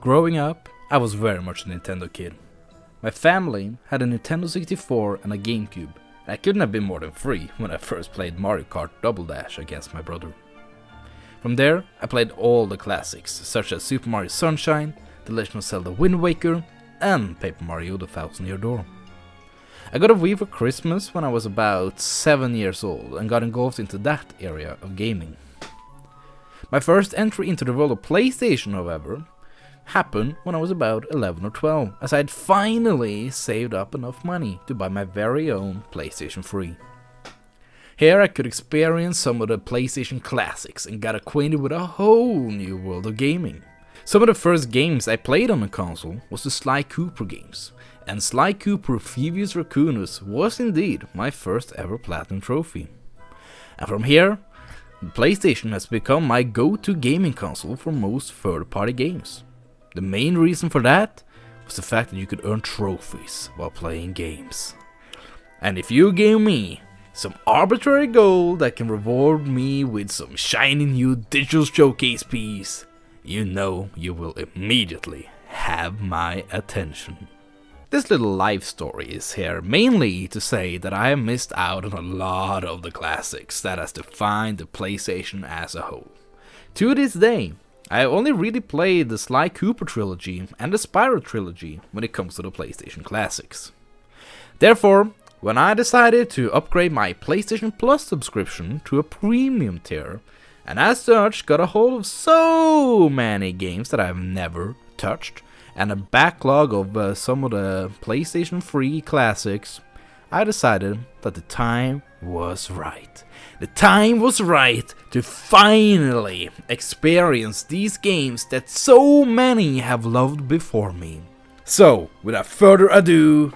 Growing up, I was very much a Nintendo kid. My family had a Nintendo 64 and a GameCube, and I couldn't have been more than 3 when I first played Mario Kart Double Dash against my brother. From there, I played all the classics, such as Super Mario Sunshine, The Legend of Zelda Wind Waker, and Paper Mario The Thousand Year Door. I got a Wii for Christmas when I was about 7 years old and got engulfed into that area of gaming. My first entry into the world of PlayStation, however, happened when I was about 11 or 12, as I had finally saved up enough money to buy my very own PlayStation 3. Here I could experience some of the PlayStation classics and got acquainted with a whole new world of gaming. Some of the first games I played on the console was the Sly Cooper games, and Sly Cooper Phoebus Raccoonus was indeed my first ever platinum trophy. And from here, the PlayStation has become my go-to gaming console for most third-party games. The main reason for that was the fact that you could earn trophies while playing games. And if you gave me some arbitrary gold that can reward me with some shiny new digital showcase piece, you know you will immediately have my attention. This little life story is here mainly to say that I have missed out on a lot of the classics that has defined the PlayStation as a whole. To this day, I have only really played the Sly Cooper trilogy and the Spyro trilogy when it comes to the PlayStation classics. Therefore, when I decided to upgrade my PlayStation Plus subscription to a premium tier, and as such got a hold of so many games that I have never touched, and a backlog of some of the PlayStation 3 classics, I decided that the time was right. The time was right to finally experience these games that so many have loved before me. So, without further ado,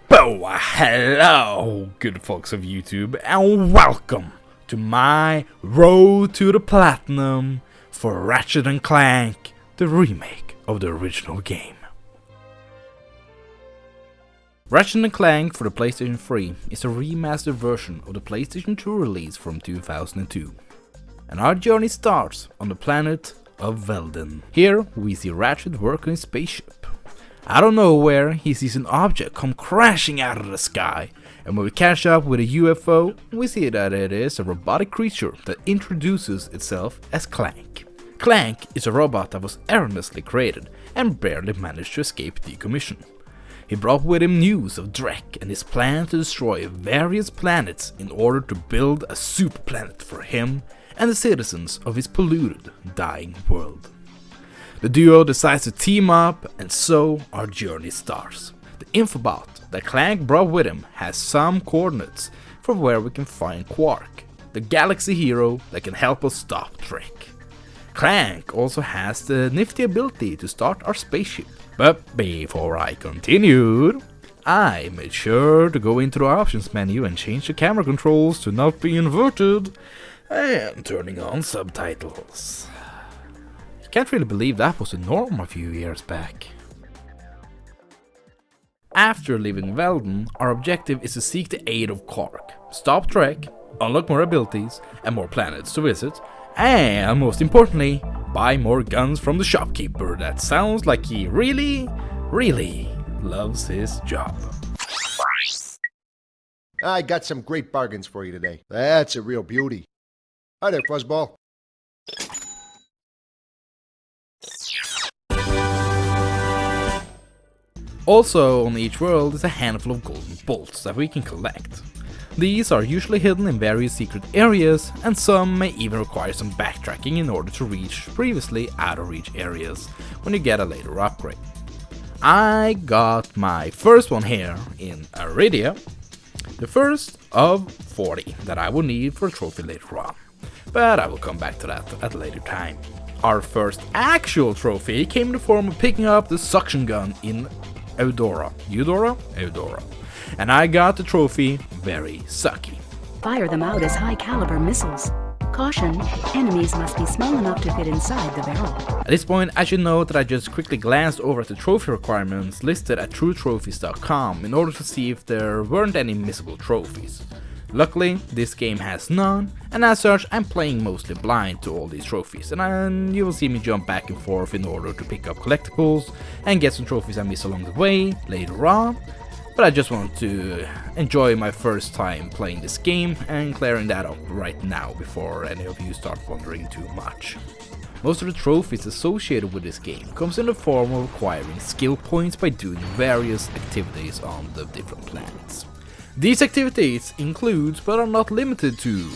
hello good folks of YouTube, and welcome to my road to the platinum for Ratchet Clank, the remake of the original game. Ratchet Clank for the PlayStation 3 is a remastered version of the PlayStation 2 release from 2002. And our journey starts on the planet of Velden. Here we see Ratchet work on his spaceship. Out of nowhere he sees an object come crashing out of the sky, and when we catch up with a UFO, we see that it is a robotic creature that introduces itself as Clank. Clank is a robot that was erroneously created and barely managed to escape decommission. He brought with him news of Drek and his plan to destroy various planets in order to build a super planet for him and the citizens of his polluted, dying world. The duo decides to team up, and so our journey starts. The infobot that Clank brought with him has some coordinates for where we can find Quark, the galaxy hero that can help us stop Drek. Clank also has the nifty ability to start our spaceship. But before I continued, I made sure to go into the options menu and change the camera controls to not be inverted, and turning on subtitles. Can't really believe that was the norm a few years back. After leaving Velden, our objective is to seek the aid of Quark, stop Drek, unlock more abilities and more planets to visit, and most importantly, buy more guns from the shopkeeper that sounds like he really loves his job. I got some great bargains for you today. That's a real beauty. Hi there, Fuzzball. Also on each world is a handful of golden bolts that we can collect. These are usually hidden in various secret areas, and some may even require some backtracking in order to reach previously out of reach areas when you get a later upgrade. I got my first one here in Aridia, the first of 40 that I will need for a trophy later on, but I will come back to that at a later time. Our first actual trophy came in the form of picking up the suction gun in Eudora, and I got the trophy Very Sucky. Fire them out as high-caliber missiles. Caution, enemies must be small enough to fit inside the barrel. At this point, I should note that I just quickly glanced over at the trophy requirements listed at TrueTrophies.com in order to see if there weren't any missable trophies. Luckily, this game has none, and as such I'm playing mostly blind to all these trophies, and you will see me jump back and forth in order to pick up collectibles and get some trophies I miss along the way later on, but I just want to enjoy my first time playing this game and clearing that up right now before any of you start wondering too much. Most of the trophies associated with this game comes in the form of acquiring skill points by doing various activities on the different planets. These activities include, but are not limited to,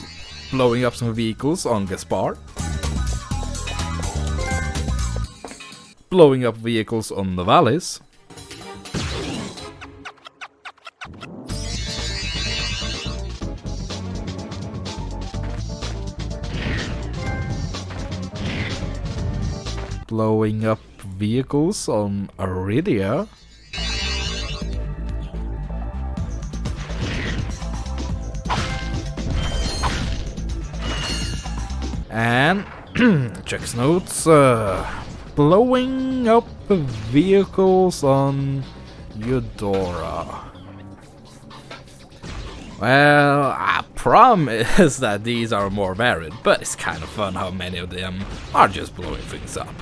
blowing up some vehicles on Gaspar, blowing up vehicles on Novalis, blowing up vehicles on Aridia, and checks notes, blowing up vehicles on Eudora. Well, problem is that these are more varied, but it's kind of fun how many of them are just blowing things up.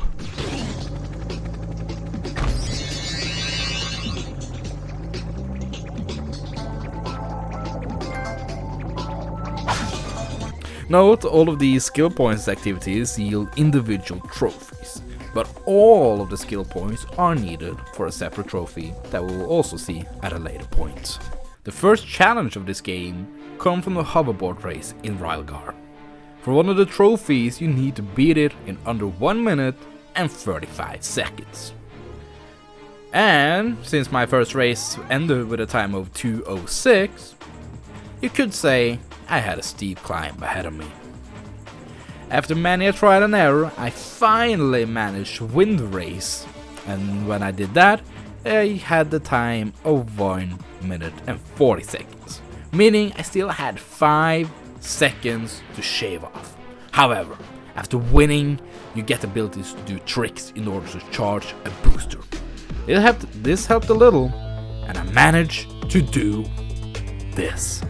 Note, all of these skill points activities yield individual trophies, but all of the skill points are needed for a separate trophy that we will also see at a later point. The first challenge of this game comes from the hoverboard race in Rylgar. For one of the trophies you need to beat it in under 1 minute and 35 seconds. And since my first race ended with a time of 2:06, you could say I had a steep climb ahead of me. After many a trial and error, I finally managed to win the race, and when I did that, I had the time of 1 minute and 40 seconds, meaning I still had 5 seconds to shave off. However, after winning, you get abilities to do tricks in order to charge a booster. This helped a little, and I managed to do this.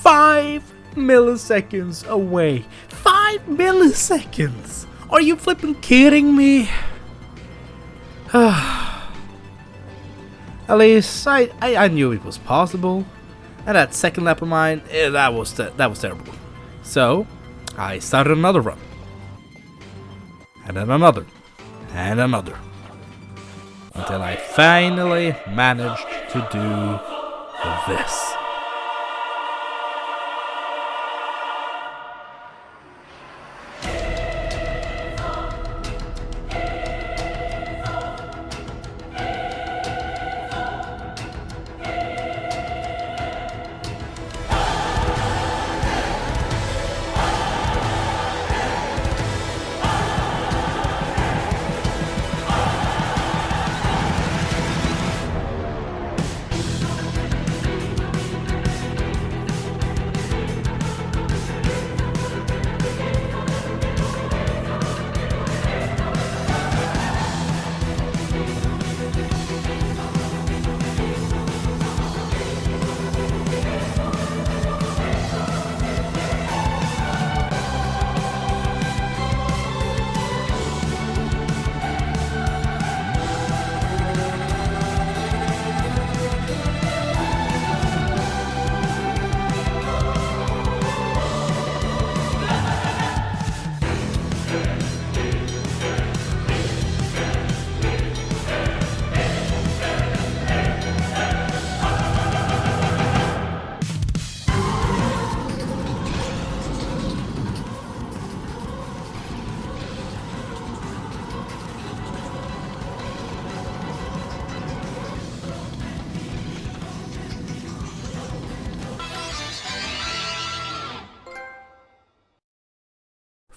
Five milliseconds away. 5 milliseconds! Are you flipping kidding me? At least I knew it was possible. And that second lap of mine, that was terrible. So I started another run. And then another. And another. Until I finally managed to do this.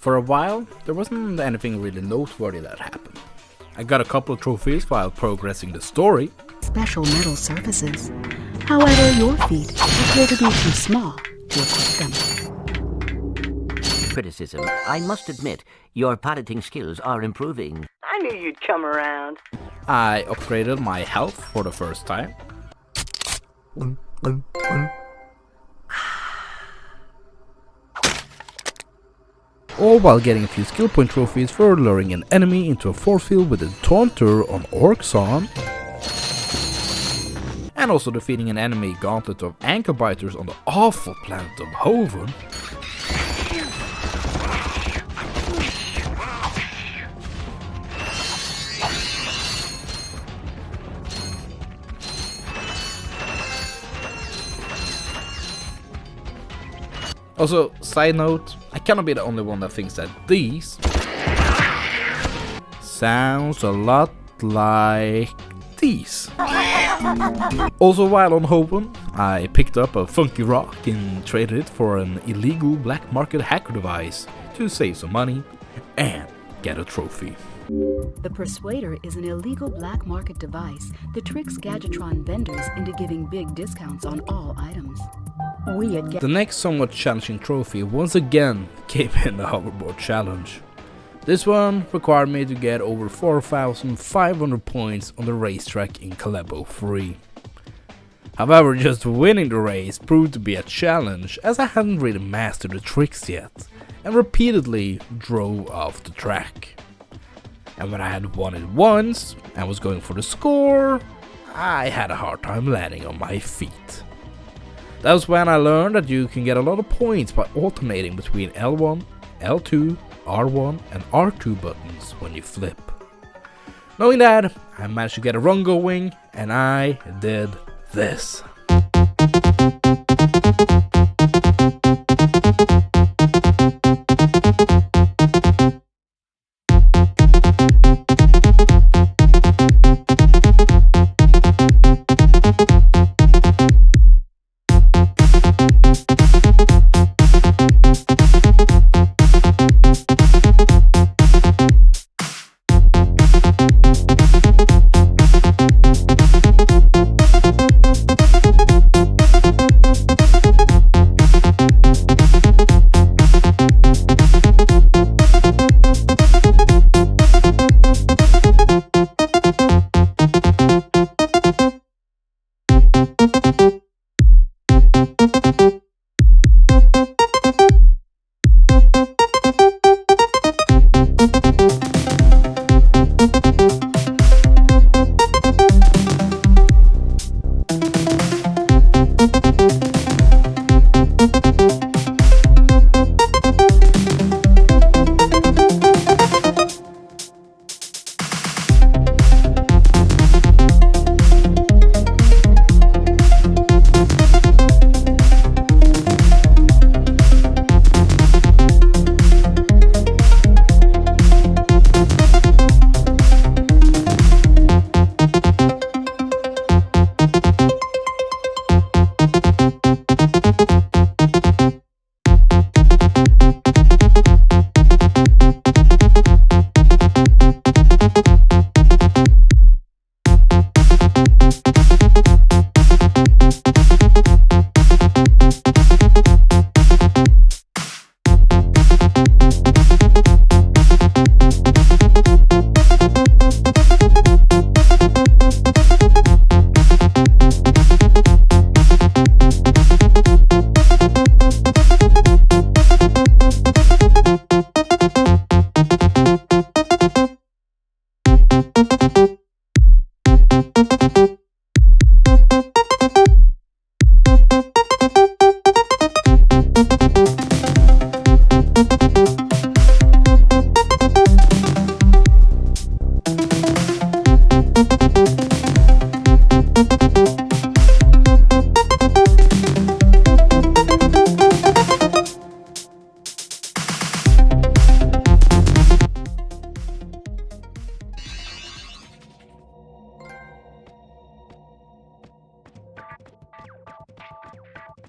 For a while, there wasn't anything really noteworthy that happened. I got a couple of trophies while progressing the story. Special metal surfaces. However, your feet appear to be too small to equip them. Criticism. I must admit, your piloting skills are improving. I knew you'd come around. I upgraded my health for the first time. All while getting a few skill point trophies for luring an enemy into a force field with a taunter on Orxon. And also defeating an enemy gauntlet of ankle biters on the awful planet of Hoven. Also, side note, I cannot be the only one that thinks that these sounds a lot like these. Also, while on Hoven, I picked up a funky rock and traded it for an illegal black market hacker device to save some money and get a trophy. The Persuader is an illegal black market device that tricks Gadgetron vendors into giving big discounts on all items. We at The next somewhat challenging trophy once again came in the hoverboard challenge. This one required me to get over 4,500 points on the racetrack in Kalebo 3. However, just winning the race proved to be a challenge as I hadn't really mastered the tricks yet and repeatedly drove off the track. And when I had won it once and was going for the score, I had a hard time landing on my feet. That was when I learned that you can get a lot of points by alternating between L1, L2, R1 and R2 buttons when you flip. Knowing that, I managed to get a run going and I did this.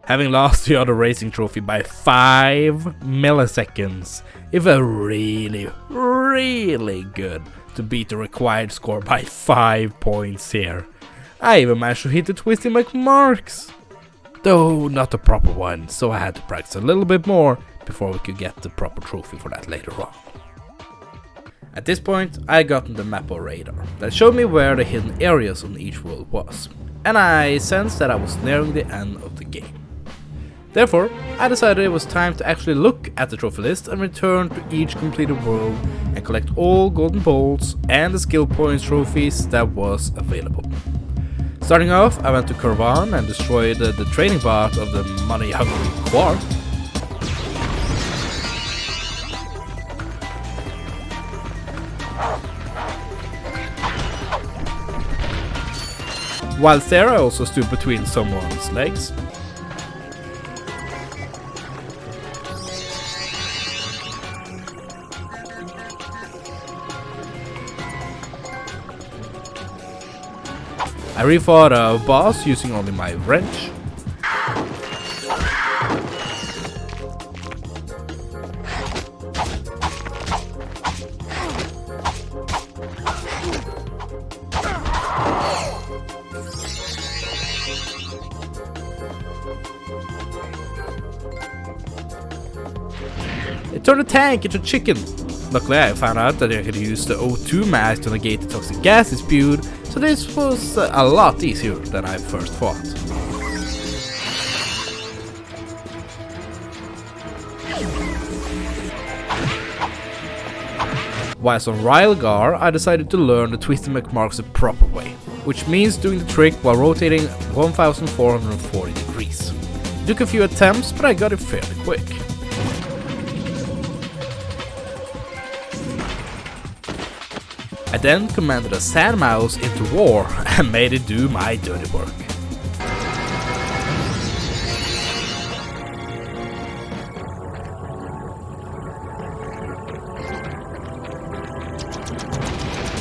Having lost the other racing trophy by 5 milliseconds, it felt really, really good to beat the required score by 5 points here. I even managed to hit the Twisty McMarks, though not the proper one, so I had to practice a little bit more before we could get the proper trophy for that later on. At this point, I gotten the map or radar that showed me where the hidden areas on each world was, and I sensed that I was nearing the end of the game. Therefore, I decided it was time to actually look at the trophy list and return to each completed world and collect all golden bolts and the skill points trophies that was available. Starting off, I went to Kurvan and destroyed the training bot of the money-hungry Quark. Whilst there, I also stood between someone's legs. I refought a boss using only my wrench. It turned a tank into chicken. Luckily, I found out that I could use the O2 mask to negate the toxic gas it spewed, so this was a lot easier than I first thought. Whilst on Rylgar, I decided to learn the Twisty McMarks the proper way, which means doing the trick while rotating 1440 degrees. It took a few attempts, but I got it fairly quick. I then commanded a sand mouse into war and made it do my dirty work.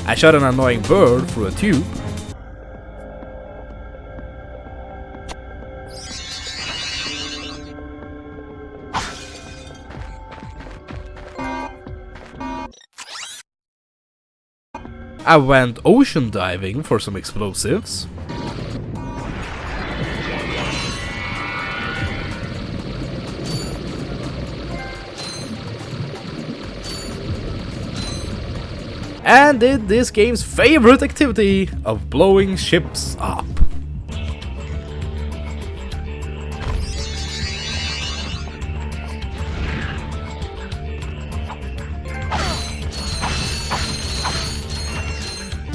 I shot an annoying bird through a tube. I went ocean diving for some explosives. And did this game's favorite activity of blowing ships up.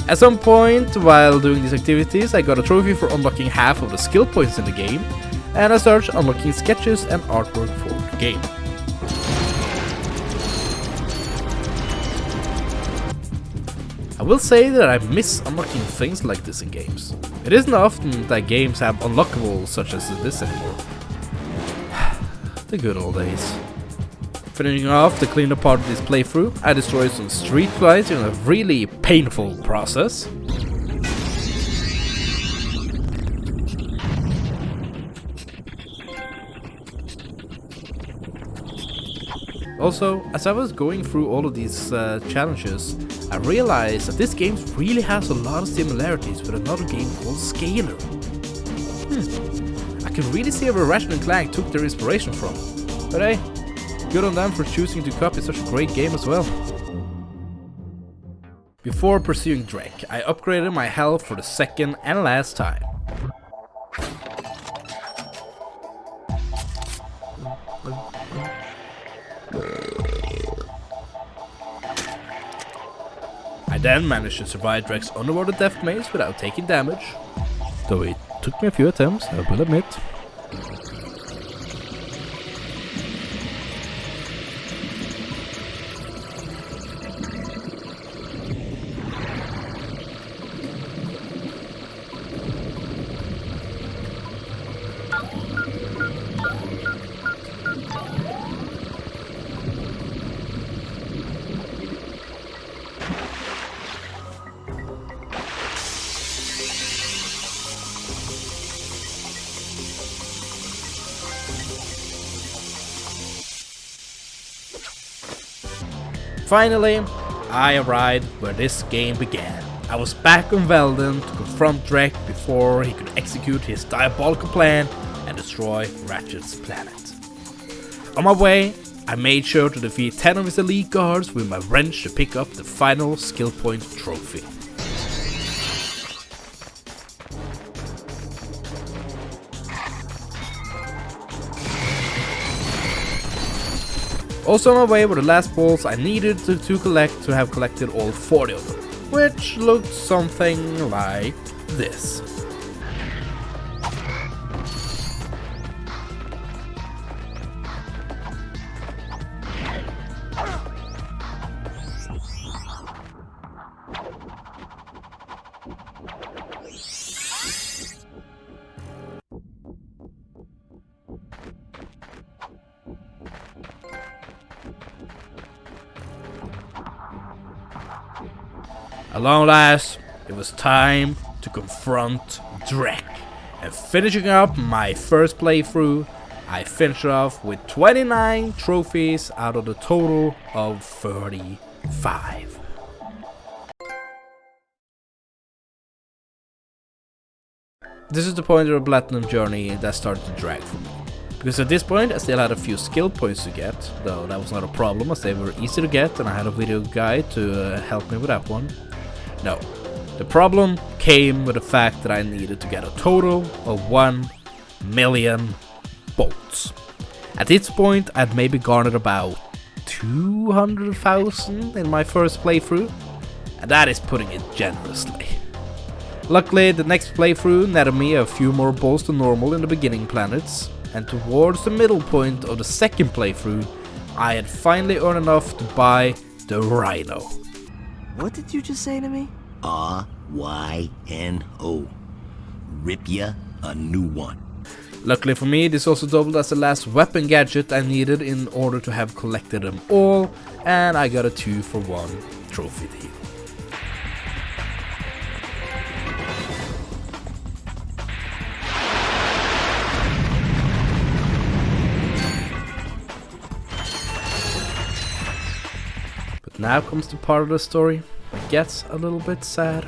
At some point while doing these activities, I got a trophy for unlocking half of the skill points in the game, and I started unlocking sketches and artwork for the game. I will say that I miss unlocking things like this in games. It isn't often that games have unlockables such as this anymore. The good old days. Finishing off the cleanup part of this playthrough, I destroyed some street lights in a really painful process. Also, as I was going through all of these challenges, I realized that this game really has a lot of similarities with another game called Scalar. I can really see where Ratchet Clank took their inspiration from, but hey, good on them for choosing to copy such a great game as well. Before pursuing Drake, I upgraded my health for the second and last time. I then managed to survive Drake's underwater death maze without taking damage, though it took me a few attempts, I will admit. Finally, I arrived where this game began. I was back on Veldon to confront Drek before he could execute his diabolical plan and destroy Ratchet's planet. On my way, I made sure to defeat 10 of his elite guards with my wrench to pick up the final skill point trophy. Also on my way were the last balls I needed to collect to have collected all 40 of them, which looked something like this. At long last, it was time to confront Drek. And finishing up my first playthrough, I finished off with 29 trophies out of the total of 35. This is the point of the platinum journey that started to drag for me. Because at this point I still had a few skill points to get, though that was not a problem as they were easy to get and I had a video guide to help me with that one. No, the problem came with the fact that I needed to get a total of 1 million bolts. At this point I'd maybe garnered about 200,000 in my first playthrough, and that is putting it generously. Luckily the next playthrough netted me a few more bolts than normal in the beginning planets, and towards the middle point of the second playthrough I had finally earned enough to buy the Rhino. What did you just say to me? R-Y-N-O. Rip ya a new one. Luckily for me, this also doubled as the last weapon gadget I needed in order to have collected them all, and I got a 2-for-1 trophy deal. Now comes the part of the story that gets a little bit sad.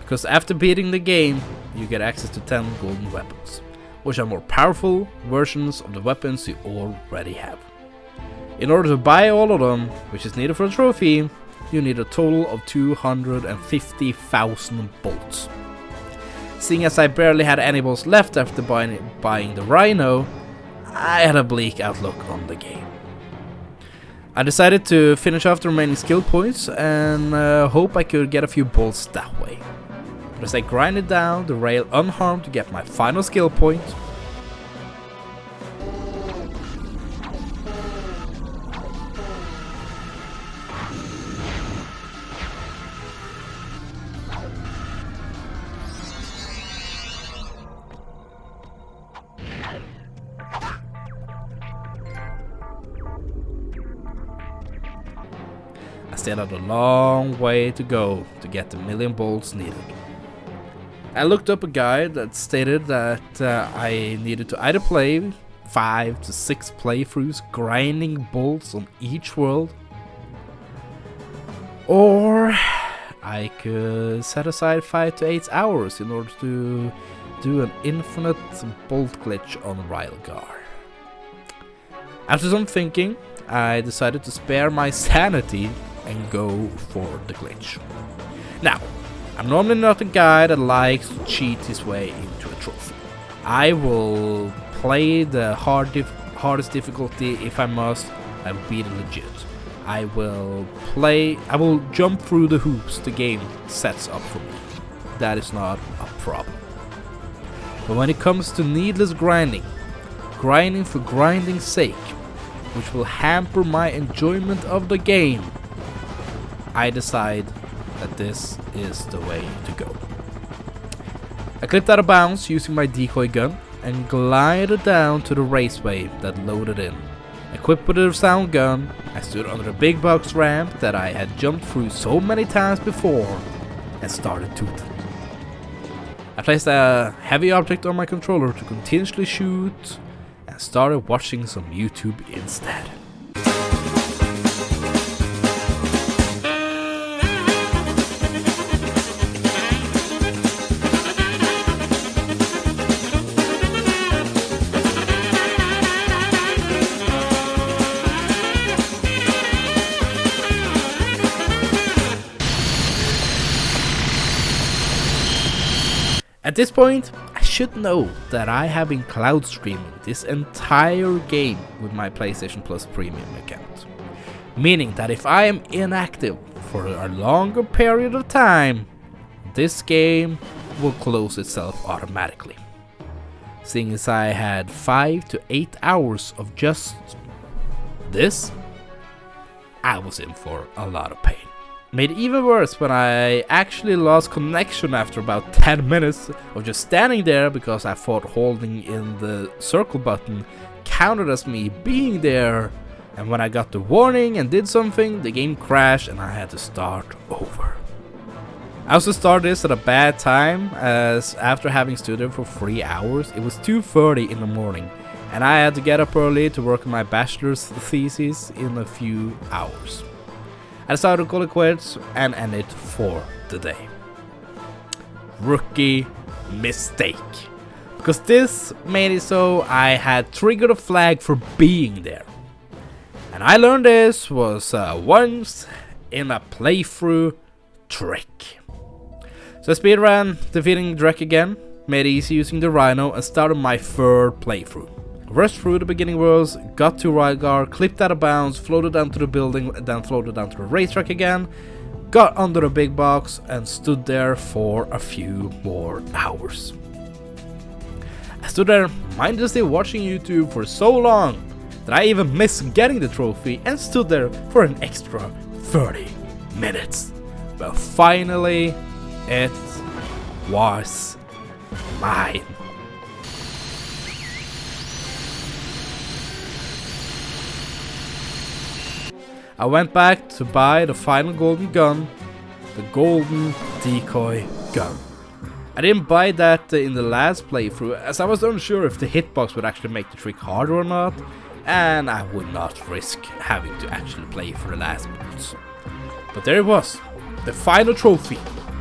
Because after beating the game, you get access to 10 golden weapons, which are more powerful versions of the weapons you already have. In order to buy all of them, which is needed for a trophy, you need a total of 250,000 bolts. Seeing as I barely had any bolts left after buying the Rhino, I had a bleak outlook on the game. I decided to finish off the remaining skill points and hope I could get a few bolts that way. But as I grinded down the rail unharmed to get my final skill point, I still had a long way to go to get the million bolts needed. I looked up a guide that stated that I needed to either play 5 to 6 playthroughs grinding bolts on each world, or I could set aside 5 to 8 hours in order to do an infinite bolt glitch on Railgar. After some thinking, I decided to spare my sanity and go for the glitch. Now, I'm normally not a guy that likes to cheat his way into a trophy. I will play the hardest difficulty if I must and beat it legit. I will jump through the hoops the game sets up for me. That is not a problem. But when it comes to needless grinding for grinding's sake, which will hamper my enjoyment of the game, I decide that this is the way to go. I clipped out of bounds using my decoy gun and glided down to the raceway that loaded in. Equipped with a sound gun, I stood under the big box ramp that I had jumped through so many times before and started tooting. I placed a heavy object on my controller to continuously shoot and started watching some YouTube instead. At this point, I should know that I have been cloud streaming this entire game with my PlayStation Plus Premium account. Meaning that if I am inactive for a longer period of time, this game will close itself automatically. Seeing as I had 5 to 8 hours of just this, I was in for a lot of pain. Made even worse when I actually lost connection after about 10 minutes of just standing there because I thought holding in the circle button counted as me being there, and when I got the warning and did something, the game crashed and I had to start over. I also started this at a bad time, as after having stood there for 3 hours, it was 2:30 in the morning and I had to get up early to work on my bachelor's thesis in a few hours. I decided to call it quits and end it for the day. Rookie mistake. Because this made it so I had triggered a flag for being there. And I learned this was once in a playthrough trick. So I speedran defeating Drek again, made it easy using the Rhino, and started my third playthrough. Rushed through the beginning worlds, got to Rygar, clipped out of bounds, floated down to the building, then floated down to the racetrack again, got under the big box, and stood there for a few more hours. I stood there mindlessly watching YouTube for so long that I even missed getting the trophy and stood there for an extra 30 minutes. But finally, it was mine. I went back to buy the final golden gun, the golden decoy gun. I didn't buy that in the last playthrough, as I was unsure if the hitbox would actually make the trick harder or not, and I would not risk having to actually play for the last boots. But there it was, the final trophy,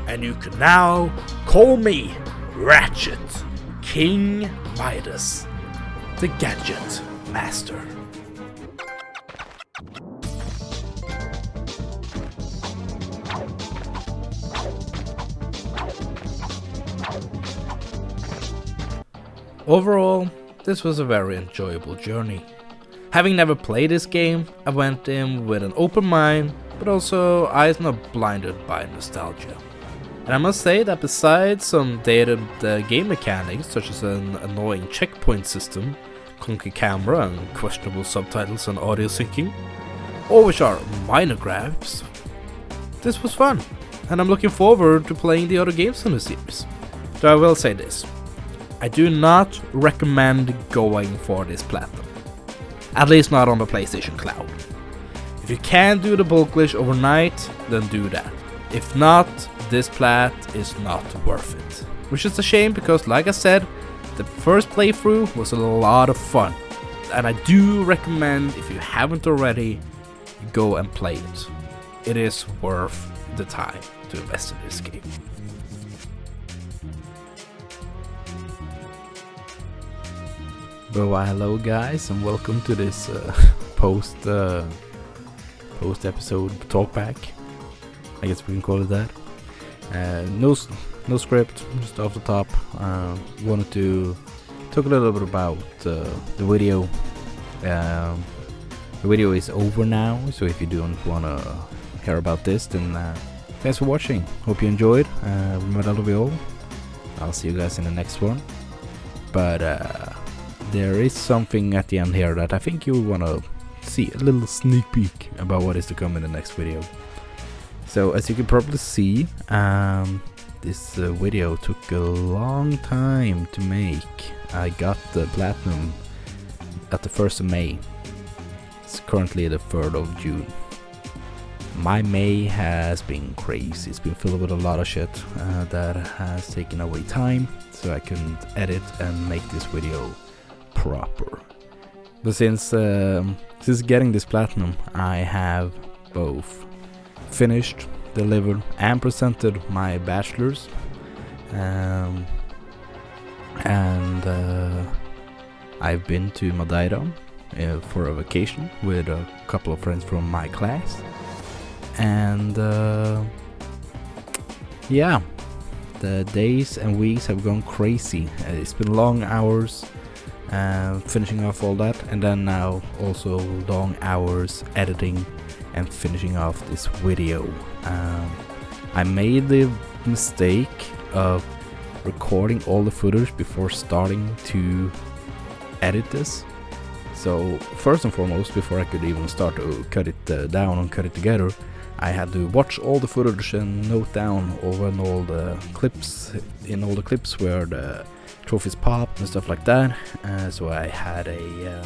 and you can now call me Ratchet King Midas, the Gadget Master. Overall, this was a very enjoyable journey. Having never played this game, I went in with an open mind, but also eyes not blinded by nostalgia. And I must say that besides some dated game mechanics such as an annoying checkpoint system, clunky camera and questionable subtitles and audio syncing, all which are minor gripes, this was fun, and I'm looking forward to playing the other games in the series. Though I will say this, I do not recommend going for this platinum. At least not on the PlayStation Cloud. If you can do the bulk glitch overnight, then do that. If not, this plat is not worth it. Which is a shame because, like I said, the first playthrough was a lot of fun. And I do recommend, if you haven't already, go and play it. It is worth the time to invest in this game. Well, hello guys, and welcome to this post episode talkback. I guess we can call it that. No script, just off the top. Wanted to talk a little bit about the video. The video is over now, so if you don't want to hear about this, then thanks for watching. Hope you enjoyed. Remember we all. I'll see you guys in the next one. But there is something at the end here that I think you'll want to see, a little sneak peek about what is to come in the next video. So as you can probably see, this video took a long time to make. I got the platinum at the 1st of May. It's currently the 3rd of June. My May has been crazy. It's been filled with a lot of shit that has taken away time, so I couldn't edit and make this video proper. But since getting this platinum, I have both finished, delivered, and presented my bachelor's, and I've been to Madeira for a vacation with a couple of friends from my class, and yeah, the days and weeks have gone crazy. It's been long hours finishing off all that, and then now also long hours editing and finishing off this video. I made the mistake of recording all the footage before starting to edit this. So first and foremost, before I could even start to cut it down and cut it together, I had to watch all the footage and note down all the clips where the trophies popped and stuff like that. So I had a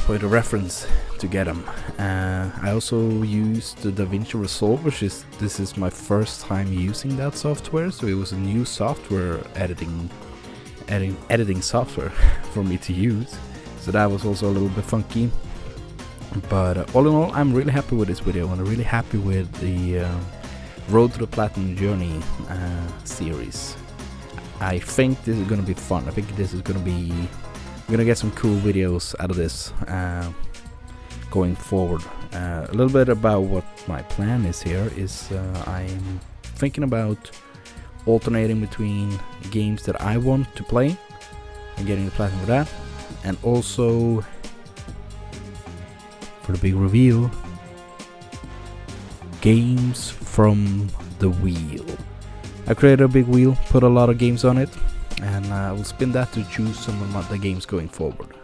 point of reference to get them. I also used the DaVinci Resolve, this is my first time using that software, so it was a new software editing software for me to use. So that was also a little bit funky. But all in all, I'm really happy with this video, and I'm really happy with the Road to the Platinum Journey series. I think this is gonna be fun. I think this is gonna be... I'm gonna get some cool videos out of this going forward. A little bit about what my plan is here is I'm thinking about alternating between games that I want to play and getting the platinum for that, and also for the big reveal, games from the wheel. I created a big wheel, put a lot of games on it, and I will spin that to choose some of the games going forward.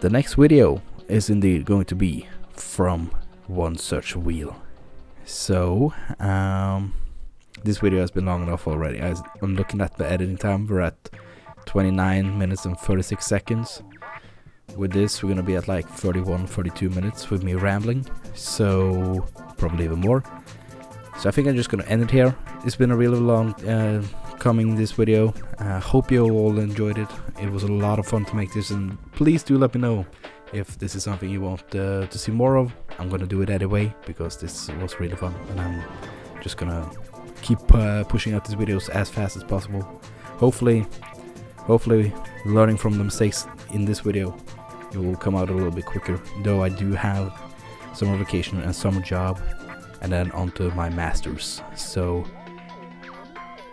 The next video is indeed going to be from one such wheel. So this video has been long enough already. I'm looking at the editing time. We're at 29 minutes and 36 seconds. With this, we're gonna be at like 31-32 minutes with me rambling, so probably even more. So I think I'm just gonna end it here. It's been a really long coming this video. Hope you all enjoyed it. It was a lot of fun to make this, and please do let me know if this is something you want to see more of. I'm gonna do it anyway because this was really fun, and I'm just gonna keep pushing out these videos as fast as possible. Hopefully learning from the mistakes in this video, it will come out a little bit quicker, though I do have summer vacation and summer job, and then onto my masters, so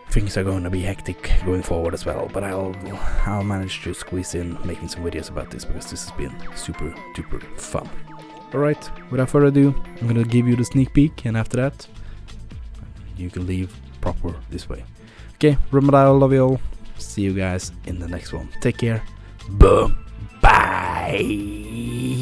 things are going to be hectic going forward as well. But I'll manage to squeeze in making some videos about this, because this has been super duper fun. Alright, without further ado, I'm gonna give you the sneak peek, and after that you can leave proper this way. Okay, remember that I love you all. See you guys in the next one. Take care. Boom. Bye.